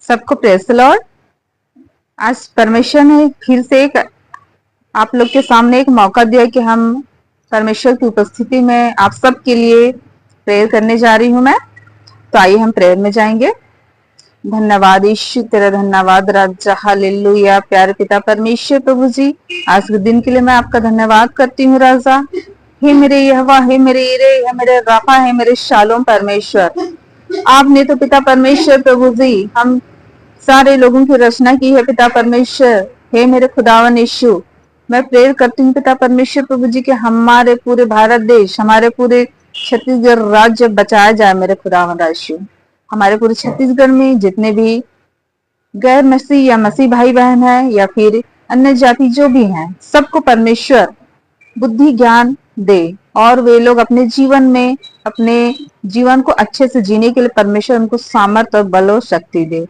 सबको praise the Lord. आज परमेश्वर ने फिर से एक आप लोग के सामने एक मौका दिया कि हम परमेश्वर की उपस्थिति में आप सब के लिए प्रेयर करने जा रही हूं मैं। तो आइए हम प्रेयर में जाएंगे। धन्यवाद यीशु, तेरा धन्यवाद राजा, हालेलुया। प्यारे पिता परमेश्वर प्रभु जी, आज के दिन के लिए मैं आपका धन्यवाद करती हूँ राजा। हे मेरे यहोवा, हे मेरे इरे, हे मेरे राफा, हे मेरे शालोम परमेश्वर, आपने तो पिता परमेश्वर प्रभु जी हम सारे लोगों की रचना की है पिता परमेश्वर। हे मेरे खुदावन यीशु, मैं प्रेयर करती हूँ पिता परमेश्वर प्रभु जी के हमारे पूरे भारत देश, हमारे पूरे छत्तीसगढ़ राज्य बचाया जाए मेरे खुदावन यीशु। हमारे पूरे छत्तीसगढ़ में जितने भी गैर मसीह या मसीह भाई बहन है या फिर अन्य जाति जो भी हैं, सबको परमेश्वर बुद्धि ज्ञान दे और वे लोग अपने जीवन में अपने जीवन को अच्छे से जीने के लिए परमेश्वर उनको सामर्थ और बल और शक्ति दे।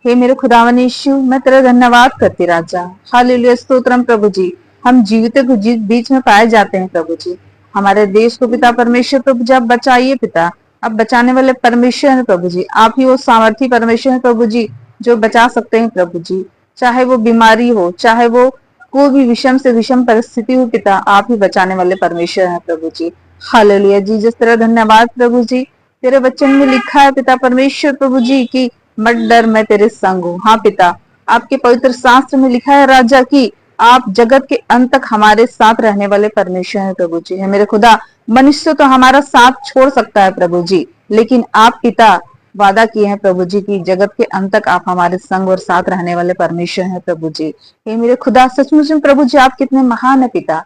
हे मेरे खुदावन यीशु, मैं तेरा धन्यवाद करती राजा, हालेलुया, स्तोत्रम प्रभु जी। हम जीवित को बीच में पाए जाते हैं प्रभु जी। हमारे देश को पिता परमेश्वर प्रभु जी आप बचाइए पिता। अब बचाने वाले परमेश्वर है प्रभु जी, आप ही वो सामर्थी परमेश्वर है प्रभु जी जो बचा सकते हैं प्रभु जी। चाहे वो बीमारी हो, चाहे वो कोई भी विषम से विषम परिस्थिति हो पिता, आप ही बचाने वाले परमेश्वर हैं प्रभु जी। हालेलुया जी, जिस तरह धन्यवाद प्रभु जी। तेरे वचन में लिखा है पिता परमेश्वर प्रभु जी की मत डर, मैं तेरे संग हूँ। हाँ पिता, आपके पवित्र शास्त्र में लिखा है राजा की आप जगत के अंत तक हमारे साथ रहने वाले परमेश्वर हैं प्रभु जी। है मेरे खुदा, मनुष्य तो हमारा साथ छोड़ सकता है प्रभु जी, लेकिन आप पिता वादा किए हैं प्रभु जी की जगत के अंत तक आप हमारे संग और साथ रहने वाले परमेश्वर हैं प्रभु जी। हे मेरे खुदा, सचमुच में प्रभु जी आप कितने महान है पिता।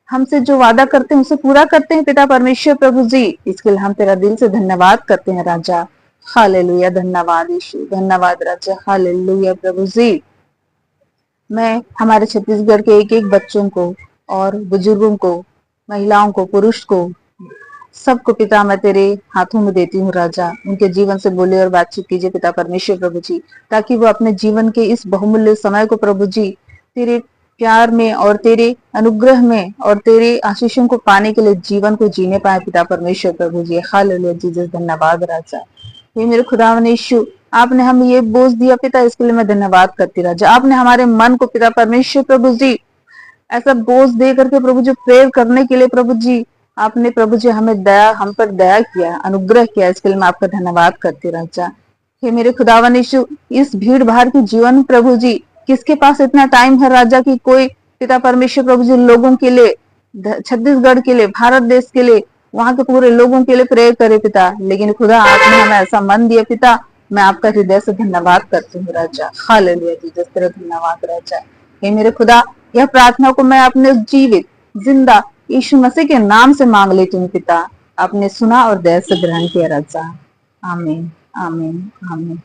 हमसे जो वादा करते हैं उसे पूरा करते हैं पिता परमेश्वर प्रभु जी। इसके लिए हम तेरा दिल से धन्यवाद करते हैं राजा। हालेलुया, धन्यवाद यीशु, धन्यवाद राजा, हालेलुया प्रभु जी। मैं हमारे छत्तीसगढ़ के एक एक बच्चों को और बुजुर्गों को, महिलाओं को, पुरुष को, सबको पिता मैं तेरे हाथों में देती हूँ राजा। उनके जीवन से बोले और बातचीत कीजिए पिता परमेश्वर प्रभु जी, ताकि वो अपने जीवन के इस बहुमूल्य समय को प्रभु जी तेरे प्यार में और तेरे अनुग्रह में और तेरे आशीषों को पाने के लिए जीवन को जीने पाए पिता परमेश्वर प्रभु जी। हालेलुया जीसस, धन्यवाद राजा। ये मेरे खुदावन यीशु, आपने हम ये बोझ दिया पिता, इसके लिए मैं धन्यवाद करती राजा। आपने हमारे मन को पिता परमेश्वर प्रभु जी ऐसा बोझ दे करके प्रभु जी प्रेयर करने के लिए प्रभु जी आपने प्रभु जी हमें दया, हम पर दया किया, अनुग्रह किया, इसके लिए मैं आपका धन्यवाद करती राजा। हे मेरे खुदावन यीशु, इस भीड़ भाड़ के जीवन प्रभु जी किसके पास इतना टाइम है राजा कि कोई पिता परमेश्वर प्रभु जी लोगों के लिए, छत्तीसगढ़ के लिए, भारत देश के लिए, वहां के पूरे लोगों के लिए प्रेयर करे पिता, लेकिन खुदा आपने हमें ऐसा मन दिया पिता। मैं आपका हृदय से धन्यवाद करती हूँ राजा। हालेलुया जीसस, तेरा धन्यवाद राजा। हे मेरे खुदा, यह प्रार्थना को मैं अपने जीवित जिंदा यीशु मसीह के नाम से मांग लेती हूँ पिता। आपने सुना और दया से ग्रहण किया राजा। आमीन, आमीन, आमीन।